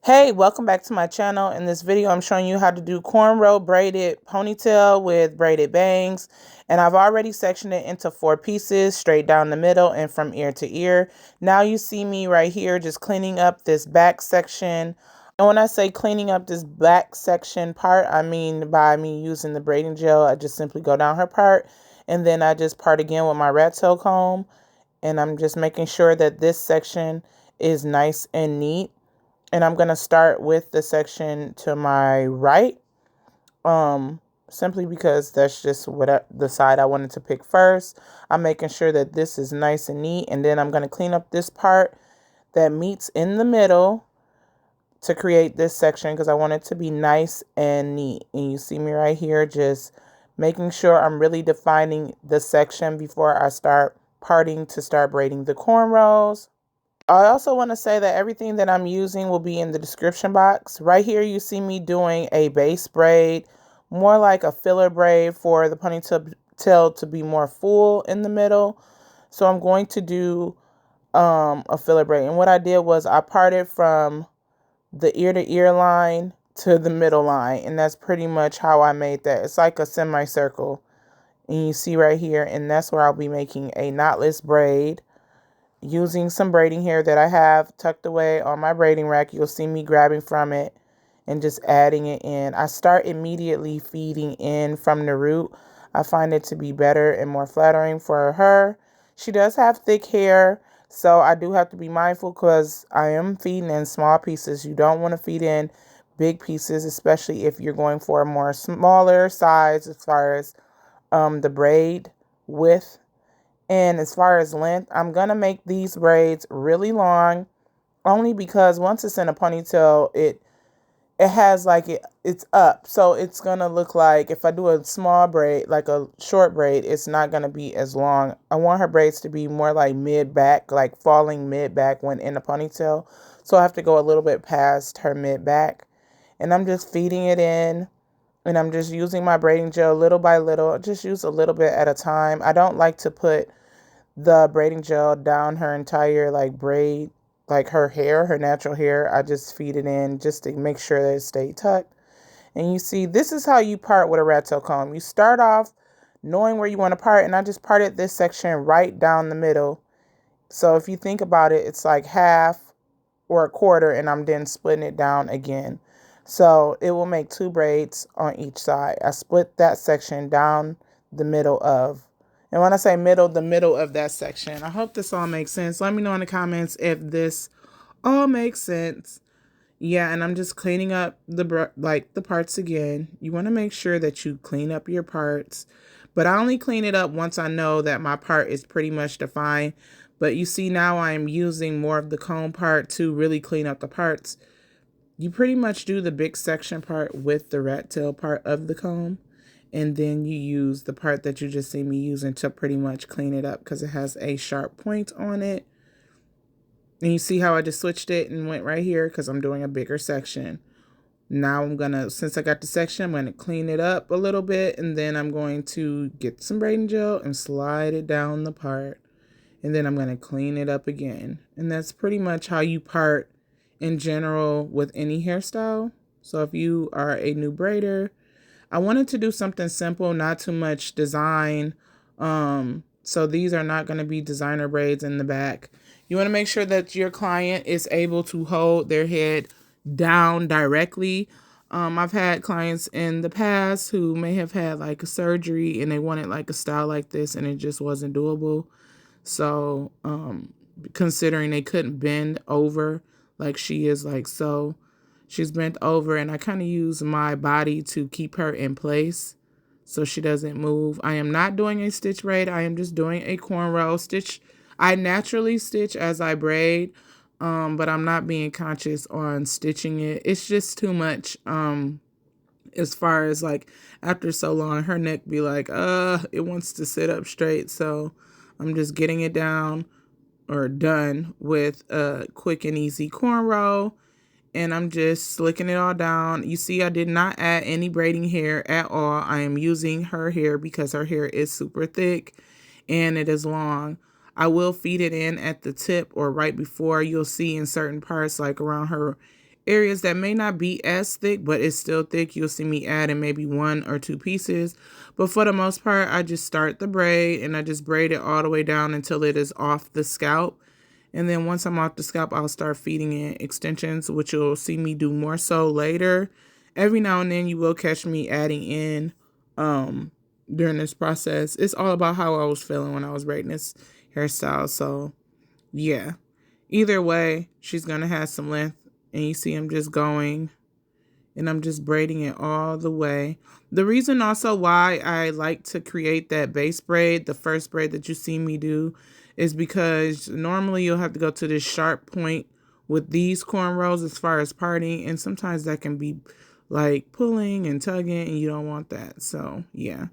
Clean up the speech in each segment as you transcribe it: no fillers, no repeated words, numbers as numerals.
Hey, welcome back to my channel. In this video, I'm showing you how to do cornrow braided ponytail with braided bangs. And I've already sectioned it into 4 pieces, straight down the middle and from ear to ear. Now you see me right here just cleaning up this back section. And when I say cleaning up this back section part, I mean by me using the braiding gel, I just simply go down her part. And then I just part again with my rat tail comb. And I'm just making sure that this section is nice and neat. And I'm going to start with the section to my right, simply because that's just the side I wanted to pick first. I'm making sure that this is nice and neat, and then I'm going to clean up this part that meets in the middle to create this section because I want it to be nice and neat. And you see me right here just making sure I'm really defining the section before I start parting to start braiding the cornrows. I also want to say that everything that I'm using will be in the description box. Right here, you see me doing a base braid, more like a filler braid for the ponytail to be more full in the middle. So I'm going to do a filler braid. And what I did was I parted from the ear to ear line to the middle line. And that's pretty much how I made that. It's like a semicircle. And you see right here, and that's where I'll be making a knotless braid. Using some braiding hair that I have tucked away on my braiding rack. You'll see me grabbing from it and just adding it in. I start immediately feeding in from the root. I find it to be better and more flattering for her. She does have thick hair, so I do have to be mindful because I am feeding in small pieces. You don't want to feed in big pieces, especially if you're going for a more smaller size as far as the braid width. And as far as length, I'm going to make these braids really long only because once it's in a ponytail, it has like it's up. So it's going to look like if I do a small braid, like a short braid, it's not going to be as long. I want her braids to be more like mid-back, like falling mid-back when in a ponytail. So I have to go a little bit past her mid-back. And I'm just feeding it in. And I'm just using my braiding gel little by little. Just use a little bit at a time. I don't like to put the braiding gel down her entire like braid, like her hair, her natural hair. I just feed it in just to make sure that it stay tucked. And you see, this is how you part with a rat tail comb. You start off knowing where you want to part, and I just parted this section right down the middle. So if you think about it, it's like half or a quarter, and I'm then splitting it down again. So it will make 2 braids on each side. I split that section down the middle of. And when I say middle, the middle of that section. I hope this all makes sense. Let me know in the comments if this all makes sense. Yeah, and I'm just cleaning up the parts again. You want to make sure that you clean up your parts. But I only clean it up once I know that my part is pretty much defined. But you see now I'm using more of the comb part to really clean up the parts. You pretty much do the big section part with the rat tail part of the comb. And then you use the part that you just see me using to pretty much clean it up because it has a sharp point on it. And you see how I just switched it and went right here because I'm doing a bigger section. Now I'm going to, since I got the section, I'm going to clean it up a little bit. And then I'm going to get some braiding gel and slide it down the part. And then I'm going to clean it up again. And that's pretty much how you part in general with any hairstyle. So if you are a new braider, I wanted to do something simple, not too much design. So these are not going to be designer braids in the back. You want to make sure that your client is able to hold their head down directly. I've had clients in the past who may have had like a surgery and they wanted like a style like this and it just wasn't doable. So, considering they couldn't bend over like she is like so, she's bent over and I kind of use my body to keep her in place so she doesn't move. I am not doing a stitch braid. I am just doing a cornrow stitch. I naturally stitch as I braid, but I'm not being conscious on stitching it. It's just too much. As far as like after so long, her neck be like, it wants to sit up straight. So I'm just getting it down or done with a quick and easy cornrow. And I'm just slicking it all down. You see, I did not add any braiding hair at all. I am using her hair because her hair is super thick and it is long. I will feed it in at the tip or right before. You'll see in certain parts, like around her areas that may not be as thick, but it's still thick, you'll see me add in maybe 1 or 2 pieces. But for the most part, I just start the braid and I just braid it all the way down until it is off the scalp. And then once I'm off the scalp, I'll start feeding in extensions, which you'll see me do more so later. Every now and then you will catch me adding in during this process. It's all about how I was feeling when I was braiding this hairstyle. So yeah, either way, she's going to have some length. And you see I'm just going and I'm just braiding it all the way. The reason also why I like to create that base braid, the first braid that you see me do, is because normally you'll have to go to this sharp point with these cornrows as far as parting. And sometimes that can be like pulling and tugging and you don't want that. So yeah.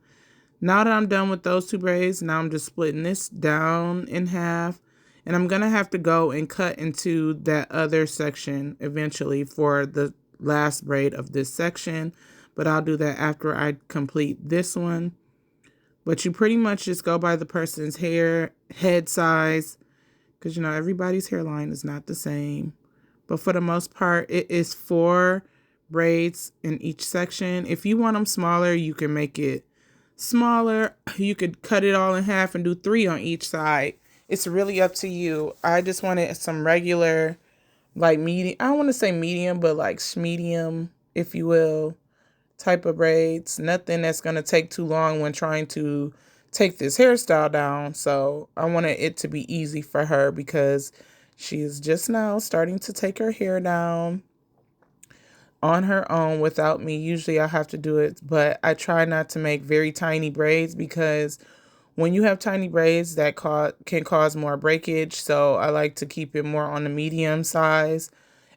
Now that I'm done with those 2 braids, now I'm just splitting this down in half. And I'm going to have to go and cut into that other section eventually for the last braid of this section. But I'll do that after I complete this one. But you pretty much just go by the person's head size. Because, you know, everybody's hairline is not the same. But for the most part, it is 4 braids in each section. If you want them smaller, you can make it smaller. You could cut it all in half and do 3 on each side. It's really up to you. I just wanted some regular, like medium, I don't want to say medium, but like medium, if you will, type of braids. Nothing that's going to take too long when trying to take this hairstyle down. So I wanted it to be easy for her because she is just now starting to take her hair down on her own without me. Usually I have to do it, but I try not to make very tiny braids because when you have tiny braids, that can cause more breakage, so I like to keep it more on the medium size.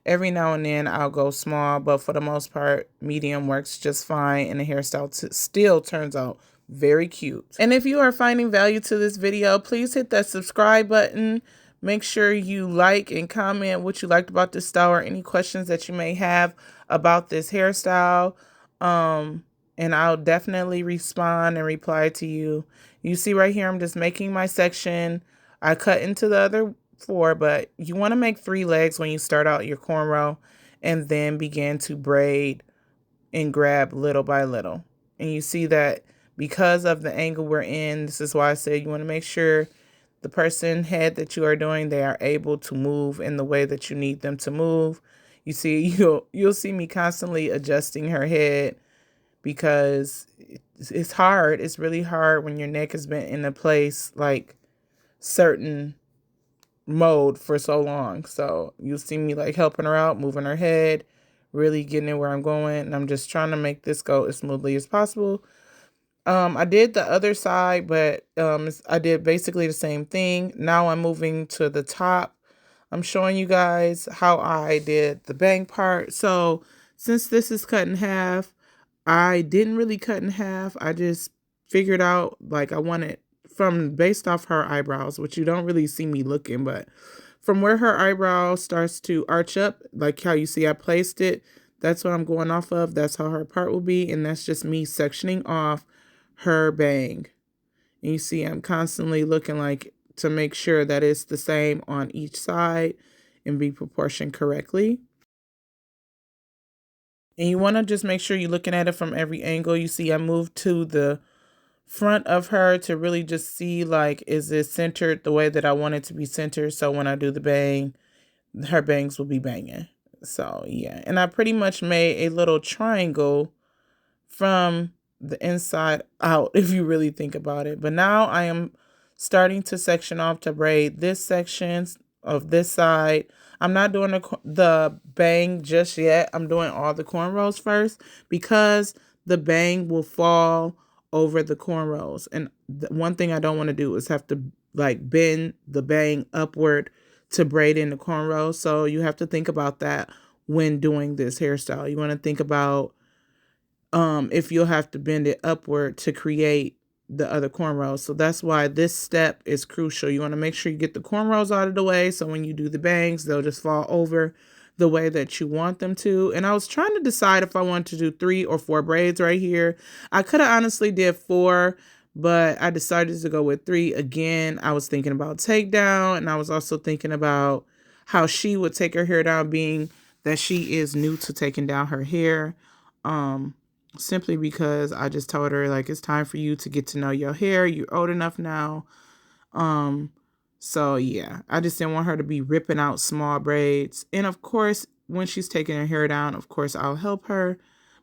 Every now and then I'll go small, but for the most part, medium works just fine, and the hairstyle still turns out very cute. And if you are finding value to this video, please hit that subscribe button. Make sure you like and comment what you liked about this style or any questions that you may have about this hairstyle. And I'll definitely respond and reply to you. You see right here, I'm just making my section. I cut into the other 4, but you want to make 3 legs when you start out your cornrow and then begin to braid and grab little by little. And you see that because of the angle we're in, this is why I said you want to make sure the person head that you are doing, they are able to move in the way that you need them to move. You see, you'll see me constantly adjusting her head because it's hard. It's really hard when your neck has been in a place like certain mode for so long. So you'll see me like helping her out, moving her head, really getting it where I'm going. And I'm just trying to make this go as smoothly as possible. I did the other side, but I did basically the same thing. Now I'm moving to the top. I'm showing you guys how I did the bang part. So since this is cut in half, I didn't really cut in half. I just figured out like I wanted based off her eyebrows, which you don't really see me looking, but from where her eyebrow starts to arch up, like how you see I placed it, that's what I'm going off of. That's how her part will be. And that's just me sectioning off her bang. And you see I'm constantly looking like to make sure that it's the same on each side and be proportioned correctly. And you want to just make sure you're looking at it from every angle. You see I moved to the front of her to really just see like, is it centered the way that I want it to be centered? So when I do the bang, her bangs will be banging. So yeah, and I pretty much made a little triangle from the inside out if you really think about it. But now I am starting to section off to braid this section of this side. I'm not doing the bang just yet. I'm doing all the cornrows first because the bang will fall over the cornrows. And one thing I don't want to do is have to like bend the bang upward to braid in the cornrows. So you have to think about that when doing this hairstyle. You want to think about if you'll have to bend it upward to create the other cornrows. So that's why this step is crucial. You want to make sure you get the cornrows out of the way. So when you do the bangs, they'll just fall over the way that you want them to. And I was trying to decide if I wanted to do 3 or 4 braids right here. I could have honestly did 4, but I decided to go with 3. Again, I was thinking about takedown, and I was also thinking about how she would take her hair down being that she is new to taking down her hair. Simply because I just told her, like, it's time for you to get to know your hair. You're old enough now. So yeah, I just didn't want her to be ripping out small braids. And of course, when she's taking her hair down, of course, I'll help her.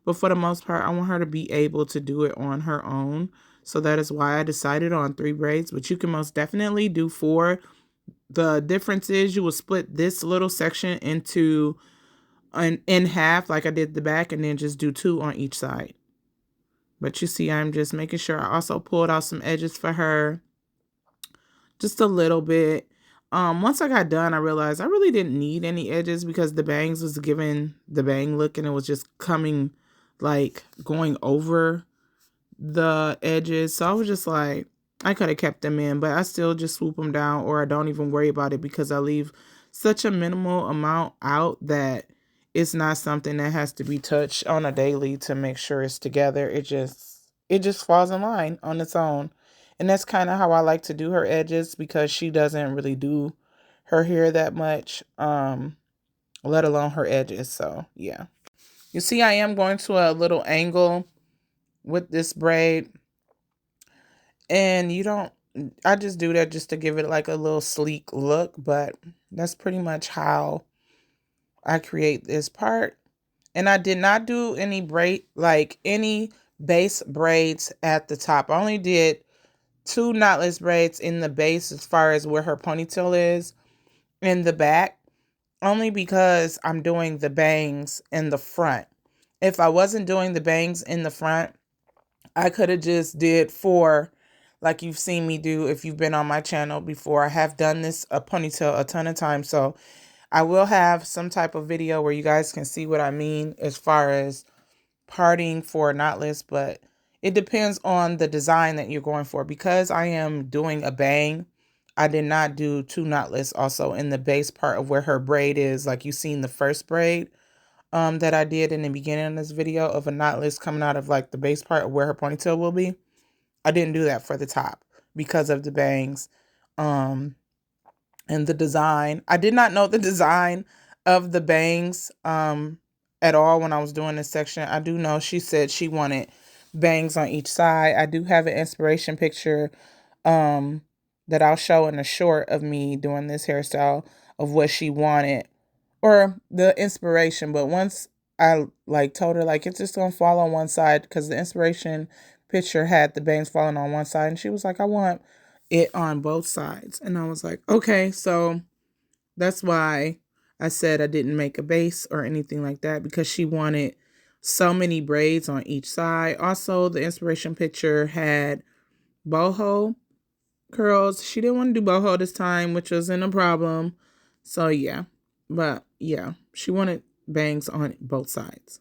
But for the most part, I want her to be able to do it on her own. So that is why I decided on 3 braids, but you can most definitely do 4. The difference is you will split this little section into in half like I did the back, and then just do 2 on each side. But you see, I'm just making sure. I also pulled out some edges for her, just a little bit. Once I got done, I realized I really didn't need any edges because the bangs was giving the bang look, and it was just coming, like, going over the edges. So I was just like, I could have kept them in, but I still just swoop them down, or I don't even worry about it because I leave such a minimal amount out that it's not something that has to be touched on a daily to make sure it's together. It just falls in line on its own. And that's kind of how I like to do her edges, because she doesn't really do her hair that much, let alone her edges. So yeah. You see, I am going to a little angle with this braid, and I just do that just to give it like a little sleek look, but that's pretty much how I create this part. And I did not do any any base braids at the top. I only did 2 knotless braids in the base as far as where her ponytail is in the back, only because I'm doing the bangs in the front. If I wasn't doing the bangs in the front, I could have just did 4 like you've seen me do if you've been on my channel before. I have done this a ponytail a ton of times, so I will have some type of video where you guys can see what I mean as far as parting for knotless, but it depends on the design that you're going for. Because I am doing a bang, I did not do 2 knotless also in the base part of where her braid is, like you seen the first braid that I did in the beginning of this video of a knotless coming out of like the base part of where her ponytail will be. I didn't do that for the top because of the bangs. And the design, I did not know the design of the bangs at all when I was doing this section. I do know she said she wanted bangs on each side. I do have an inspiration picture that I'll show in a short of me doing this hairstyle of what she wanted, or the inspiration. But once I like told her like it's just gonna fall on one side, because the inspiration picture had the bangs falling on one side, and she was like, I want it on both sides. And I was like, okay. So that's why I said I didn't make a base or anything like that, because she wanted so many braids on each side. Also, the inspiration picture had boho curls. She didn't want to do boho this time, which wasn't a problem. So yeah, but yeah, she wanted bangs on both sides.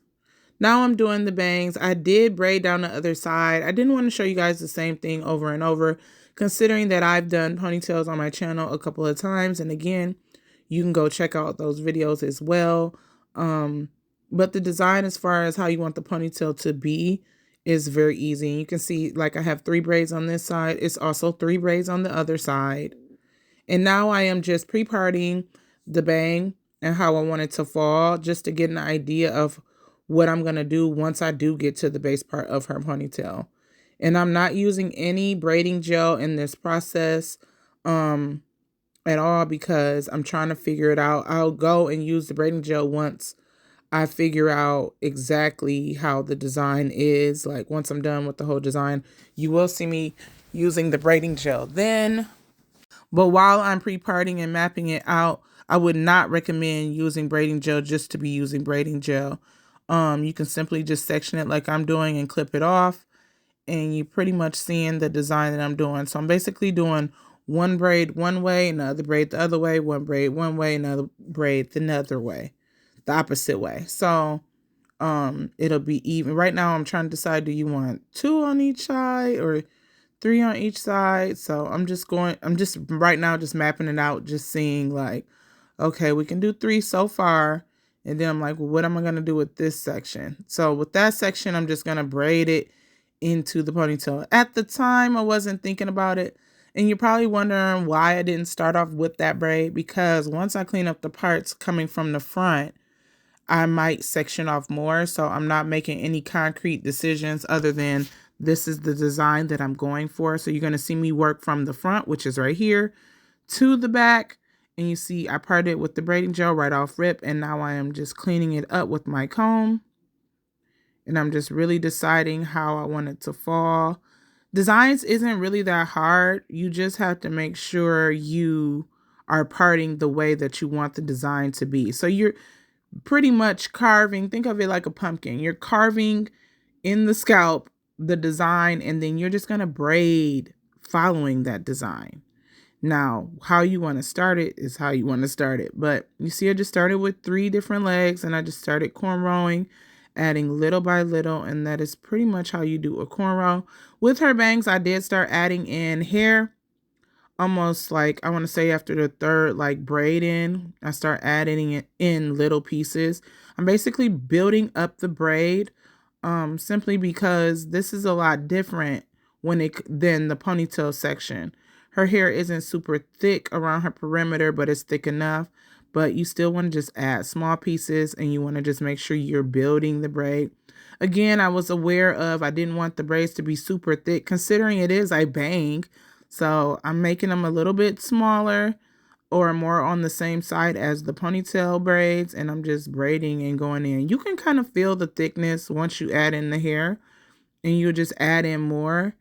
Now I'm doing the bangs. I did braid down the other side. I didn't want to show you guys the same thing over and over, considering that I've done ponytails on my channel a couple of times. And again, you can go check out those videos as well. But the design as far as how you want the ponytail to be is very easy. And you can see, like, I have 3 braids on this side. It's also 3 braids on the other side. And now I am just pre-parting the bang and how I want it to fall, just to get an idea of what I'm going to do once I do get to the base part of her ponytail. And I'm not using any braiding gel in this process at all, because I'm trying to figure it out. I'll go and use the braiding gel once I figure out exactly how the design is. Like, once I'm done with the whole design, you will see me using the braiding gel then. But while I'm pre-parting and mapping it out, I would not recommend using braiding gel just to be using braiding gel. You can simply just section it like I'm doing and clip it off, and you're pretty much seeing the design that I'm doing. So I'm basically doing one braid one way, another braid the other way, one braid one way, another braid the other way, the opposite way. So it'll be even. Right now I'm trying to decide, do you want 2 on each side or 3 on each side? So I'm just right now just mapping it out, just seeing like, okay, we can do 3 so far. And then I'm like, well, what am I going to do with this section? So with that section, I'm just going to braid it into the ponytail. At the time, I wasn't thinking about it. And you're probably wondering why I didn't start off with that braid, because once I clean up the parts coming from the front, I might section off more. So I'm not making any concrete decisions other than this is the design that I'm going for. So you're going to see me work from the front, which is right here, to the back. And you see I parted it with the braiding gel right off rip. And now I am just cleaning it up with my comb. And I'm just really deciding how I want it to fall. Designs isn't really that hard. You just have to make sure you are parting the way that you want the design to be. So you're pretty much carving, think of it like a pumpkin. You're carving in the scalp the design, and then you're just going to braid following that design. Now, how you want to start it is how you want to start it. But you see, I just started with 3 different legs, and I just started cornrowing, adding little by little, and that is pretty much how you do a cornrow. With her bangs, I did start adding in hair, almost like, I want to say after the 3rd, like braid in, I start adding it in little pieces. I'm basically building up the braid, simply because this is a lot different than the ponytail section. Her hair isn't super thick around her perimeter, but it's thick enough. But you still want to just add small pieces, and you want to just make sure you're building the braid. Again, I was aware of, I didn't want the braids to be super thick, considering it is a bang. So I'm making them a little bit smaller or more on the same side as the ponytail braids, and I'm just braiding and going in. You can kind of feel the thickness once you add in the hair, and you just add in more.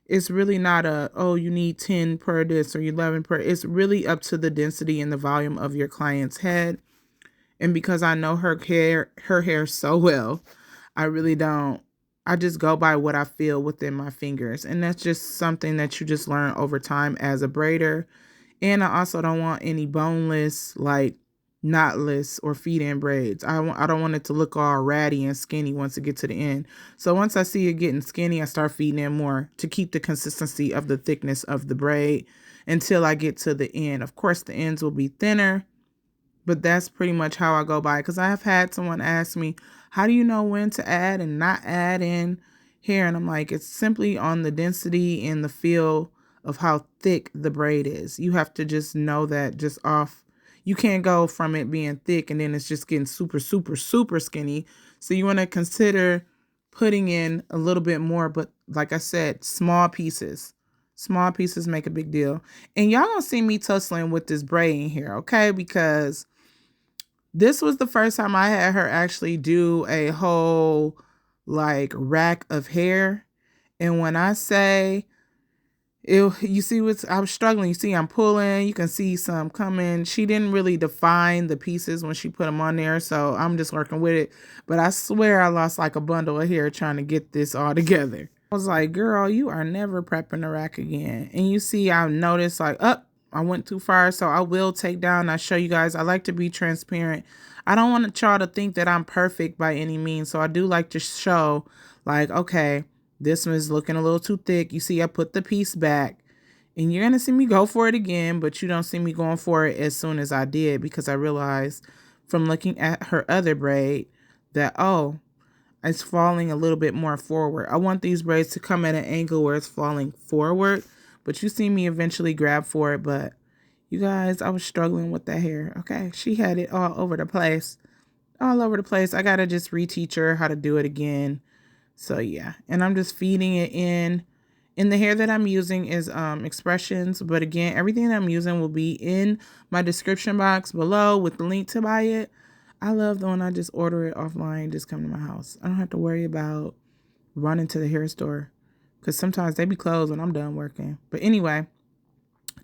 It's really not oh, you need 10 per this or 11 per. It's really up to the density and the volume of your client's head. And because I know her hair so well, I really don't. I just go by what I feel within my fingers. And that's just something that you just learn over time as a braider. And I also don't want any boneless, like knotless or feed-in braids. I don't want it to look all ratty and skinny once it gets to the end. So once I see it getting skinny, I start feeding in more to keep the consistency of the thickness of the braid until I get to the end. Of course, the ends will be thinner, but that's pretty much how I go by. Because I have had someone ask me, how do you know when to add and not add in hair? And I'm like, it's simply on the density and the feel of how thick the braid is. You have to just know that just off. You can't go from it being thick and then it's just getting super, super, super skinny. So you want to consider putting in a little bit more. But like I said, small pieces. Small pieces make a big deal. And y'all gonna see me tussling with this braiding here, okay? Because this was the first time I had her actually do a whole like rack of hair. And when I say you see I was struggling. You see I'm pulling. You can see some coming. She didn't really define the pieces when she put them on there. So I'm just working with it. But I swear I lost like a bundle of hair trying to get this all together. I was like, girl, you are never prepping the rack again. And you see I noticed like, I went too far. So I will take down. I show you guys. I like to be transparent. I don't want y'all to think that I'm perfect by any means. So I do like to show like, okay, this one is looking a little too thick. You see, I put the piece back, and you're going to see me go for it again, but you don't see me going for it as soon as I did, because I realized from looking at her other braid that, oh, it's falling a little bit more forward. I want these braids to come at an angle where it's falling forward, but you see me eventually grab for it. But you guys, I was struggling with that hair. Okay. She had it all over the place, all over the place. I got to just reteach her how to do it again. So yeah, and I'm just feeding it in. And the hair that I'm using is Expressions. But again, everything that I'm using will be in my description box below with the link to buy it. I love the one I just order it offline, just come to my house. I don't have to worry about running to the hair store, because sometimes they be closed when I'm done working. But anyway,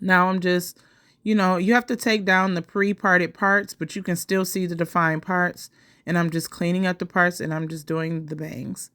now I'm just, you have to take down the pre-parted parts, but you can still see the defined parts. And I'm just cleaning up the parts, and I'm just doing the bangs.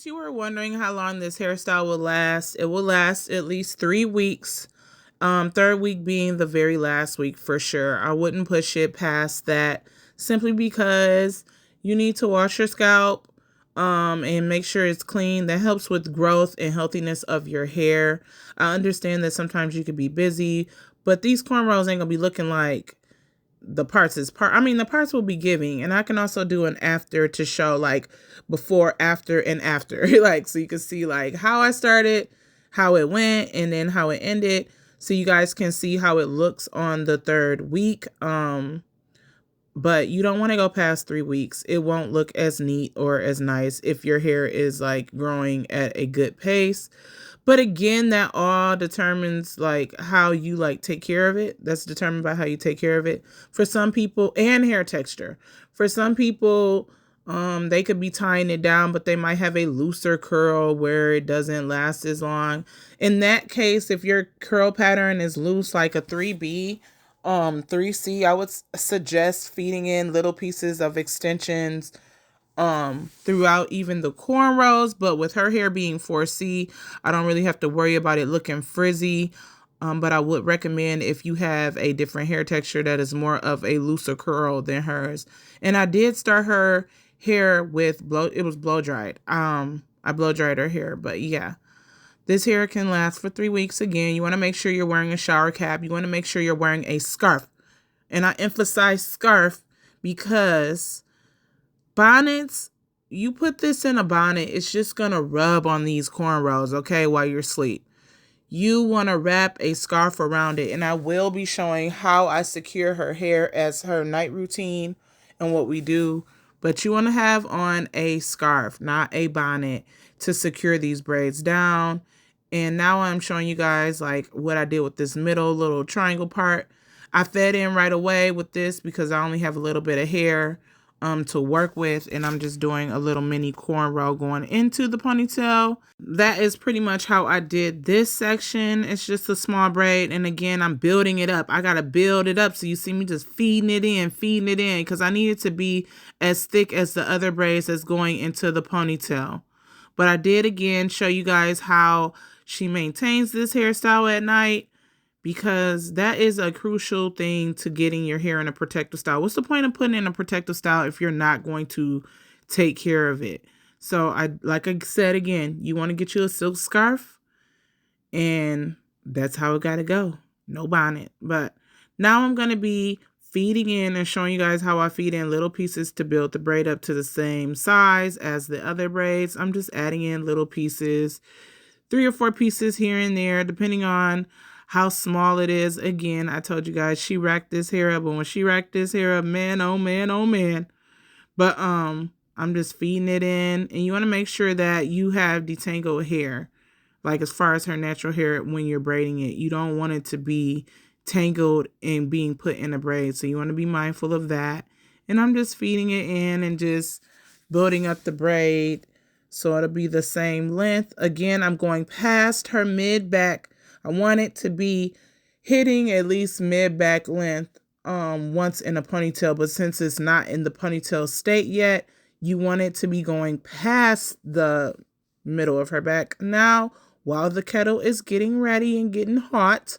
you were wondering how long this hairstyle will last, it will last at least 3 weeks. Third week being the very last week for sure. I wouldn't push it past that simply because you need to wash your scalp and make sure it's clean. That helps with growth and healthiness of your hair. I understand that sometimes you could be busy, but these cornrows ain't gonna be looking like the parts is part. I mean, the parts will be giving, and I can also do an after to show like before, after, and after, like so you can see like how I started, how it went, and then how it ended, so you guys can see how it looks on the third week. But you don't want to go past 3 weeks. It won't look as neat or as nice if your hair is like growing at a good pace. But again, that all determines like how you like take care of it. That's determined by how you take care of it. For some people, and hair texture. For some people, they could be tying it down, but they might have a looser curl where it doesn't last as long. In that case, if your curl pattern is loose, like a 3B, 3C, I would suggest feeding in little pieces of extensions throughout even the cornrows. But with her hair being 4C, I don't really have to worry about it looking frizzy. But I would recommend if you have a different hair texture that is more of a looser curl than hers. And I did start her hair with it was blow dried. I blow dried her hair, but yeah. This hair can last for 3 weeks. Again, you want to make sure you're wearing a shower cap. You want to make sure you're wearing a scarf. And I emphasize scarf because bonnets, you put this in a bonnet, it's just going to rub on these cornrows, okay, while you're asleep. You want to wrap a scarf around it. And I will be showing how I secure her hair as her night routine and what we do. But you want to have on a scarf, not a bonnet, to secure these braids down. And now I'm showing you guys like what I did with this middle little triangle part. I fed in right away with this because I only have a little bit of hair to work with, and I'm just doing a little mini cornrow going into the ponytail. That is pretty much how I did this section. It's just a small braid, and again, I'm building it up. I gotta build it up, so you see me just feeding it in, because I need it to be as thick as the other braids that's going into the ponytail. But I did again show you guys how she maintains this hairstyle at night, because that is a crucial thing to getting your hair in a protective style. What's the point of putting in a protective style if you're not going to take care of it? So like I said again, you want to get you a silk scarf, and that's how it got to go. No bonnet. But now I'm going to be feeding in and showing you guys how I feed in little pieces to build the braid up to the same size as the other braids. I'm just adding in little pieces, 3 or 4 pieces here and there, depending on how small it is. Again, I told you guys she racked this hair up, and when she racked this hair up, man, oh man, oh man. But I'm just feeding it in, and you want to make sure that you have detangled hair, like as far as her natural hair when you're braiding it. You don't want it to be tangled and being put in a braid, so you want to be mindful of that. And I'm just feeding it in and just building up the braid so it'll be the same length. Again, I'm going past her mid-back. I want it to be hitting at least mid-back length once in a ponytail, but since it's not in the ponytail state yet, you want it to be going past the middle of her back. Now, while the kettle is getting ready and getting hot,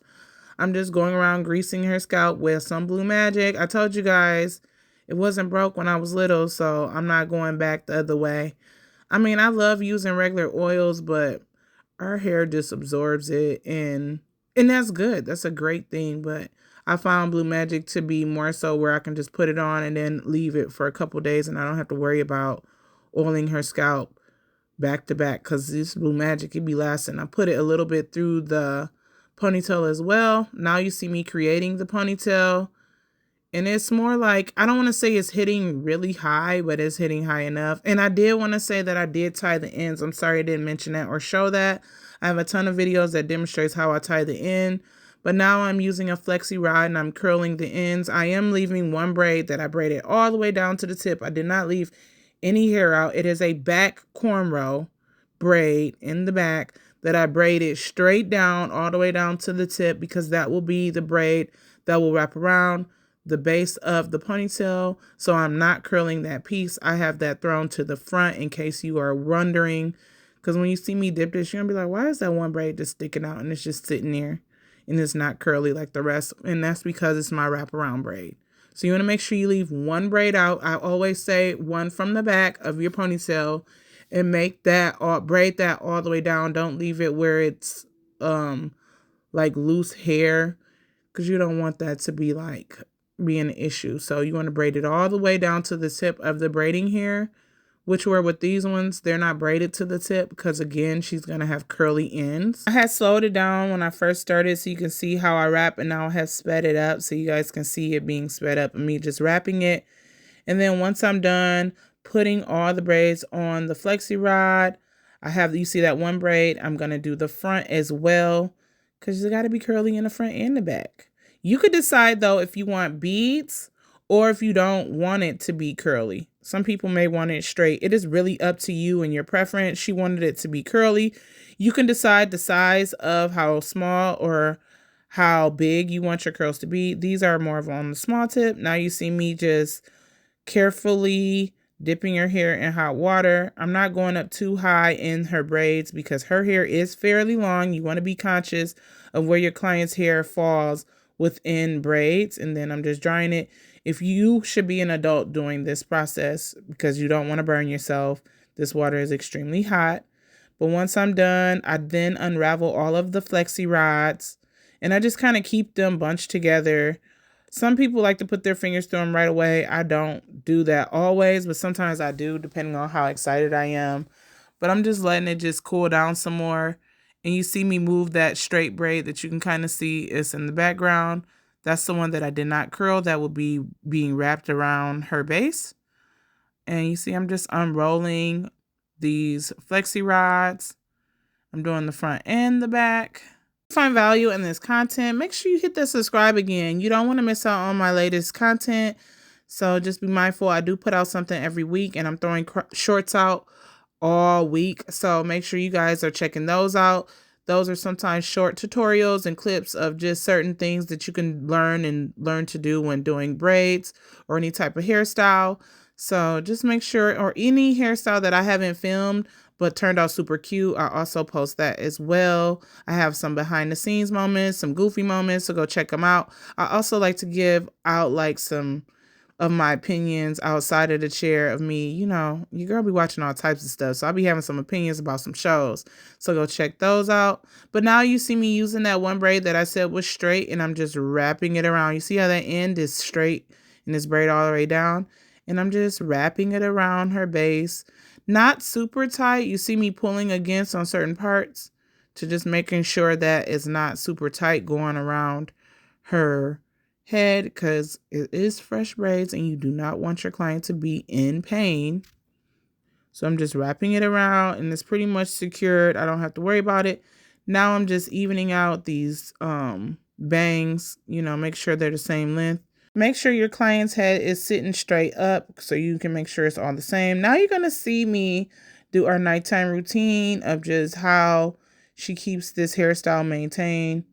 I'm just going around greasing her scalp with some Blue Magic. I told you guys it wasn't broke when I was little, so I'm not going back the other way. I mean, I love using regular oils, but our hair just absorbs it, and that's good. That's a great thing, but I found Blue Magic to be more so where I can just put it on and then leave it for a couple days, and I don't have to worry about oiling her scalp back to back, because this Blue Magic, it be lasting. I put it a little bit through the ponytail as well. Now you see me creating the ponytail. And it's more like, I don't want to say it's hitting really high, but it's hitting high enough. And I did want to say that I did tie the ends. I'm sorry I didn't mention that or show that. I have a ton of videos that demonstrates how I tie the end. But now I'm using a flexi rod and I'm curling the ends. I am leaving one braid that I braided all the way down to the tip. I did not leave any hair out. It is a back cornrow braid in the back that I braided straight down all the way down to the tip, because that will be the braid that will wrap around the base of the ponytail. So I'm not curling that piece. I have that thrown to the front in case you are wondering. Because when you see me dip this, you're going to be like, why is that one braid just sticking out and it's just sitting there and it's not curly like the rest? And that's because it's my wraparound braid. So you want to make sure you leave one braid out. I always say one from the back of your ponytail and make that or braid that all the way down. Don't leave it where it's like loose hair, because you don't want that to be like be an issue. So you want to braid it all the way down to the tip of the braiding hair, which were with these ones, they're not braided to the tip because again, she's going to have curly ends. I had slowed it down when I first started so you can see how I wrap, and now I have sped it up so you guys can see it being sped up and me just wrapping it. And then once I'm done putting all the braids on the flexi rod, you see that one braid, I'm going to do the front as well because you got to be curly in the front and the back. You could decide though if you want beads or if you don't want it to be curly. Some people may want it straight. It is really up to you and your preference. She wanted it to be curly. You can decide the size of how small or how big you want your curls to be. These are more of on the small tip. Now you see me just carefully dipping her hair in hot water. I'm not going up too high in her braids because her hair is fairly long. You want to be conscious of where your client's hair falls within braids. And then I'm just drying it. If you should be an adult doing this process because you don't want to burn yourself, this water is extremely hot. But once I'm done, I then unravel all of the flexi rods and I just kind of keep them bunched together. Some people like to put their fingers through them right away. I don't do that always, but sometimes I do depending on how excited I am. But I'm just letting it just cool down some more. And you see me move that straight braid that you can kind of see is in the background. That's the one that I did not curl. That will be being wrapped around her base. And you see I'm just unrolling these flexi rods. I'm doing the front and the back. Find value in this content, make sure you hit the subscribe again. You don't want to miss out on my latest content. So just be mindful. I do put out something every week and I'm throwing shorts out all week. So make sure you guys are checking those out. Those are sometimes short tutorials and clips of just certain things that you can learn to do when doing braids or any type of hairstyle. So just make sure, or any hairstyle that I haven't filmed but turned out super cute, I also post that as well. I have some behind the scenes moments, some goofy moments, so go check them out. I also like to give out like some of my opinions outside of the chair of me. You know, your girl be watching all types of stuff, so I'll be having some opinions about some shows. So go check those out. But now you see me using that one braid that I said was straight, and I'm just wrapping it around. You see how that end is straight and this braid all the way down? And I'm just wrapping it around her base. Not super tight. You see me pulling against on certain parts to just making sure that it's not super tight going around her head because it is fresh braids and you do not want your client to be in pain. So I'm just wrapping it around and it's pretty much secured. I don't have to worry about it. Now I'm just evening out these bangs, you know, make sure they're the same length. Make sure your client's head is sitting straight up so you can make sure it's all the same. Now you're going to see me do our nighttime routine of just how she keeps this hairstyle maintained.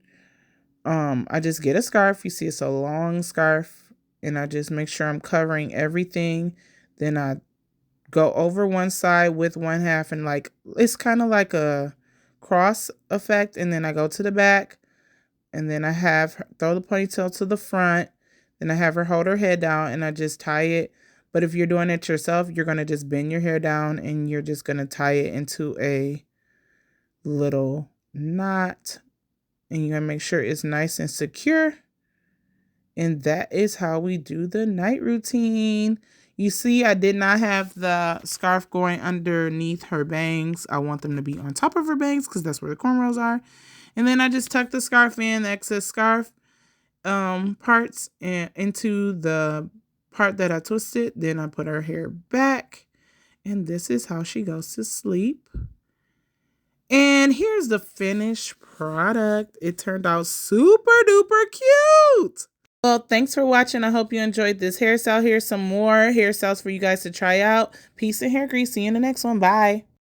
I just get a scarf. You see it's a long scarf and I just make sure I'm covering everything. Then I go over one side with one half and like, it's kind of like a cross effect. And then I go to the back and then I have her throw the ponytail to the front. Then I have her hold her head down and I just tie it. But if you're doing it yourself, you're going to just bend your hair down and you're just going to tie it into a little knot. And you're going to make sure it's nice and secure. And that is how we do the night routine. You see, I did not have the scarf going underneath her bangs. I want them to be on top of her bangs because that's where the cornrows are. And then I just tuck the scarf in, the excess scarf parts and into the part that I twisted. Then I put her hair back and this is how she goes to sleep. And here's the finished product. It turned out super duper cute. Well, thanks for watching. I hope you enjoyed this hairstyle. Here's some more hairstyles for you guys to try out. Peace and hair grease. See you in the next one. Bye.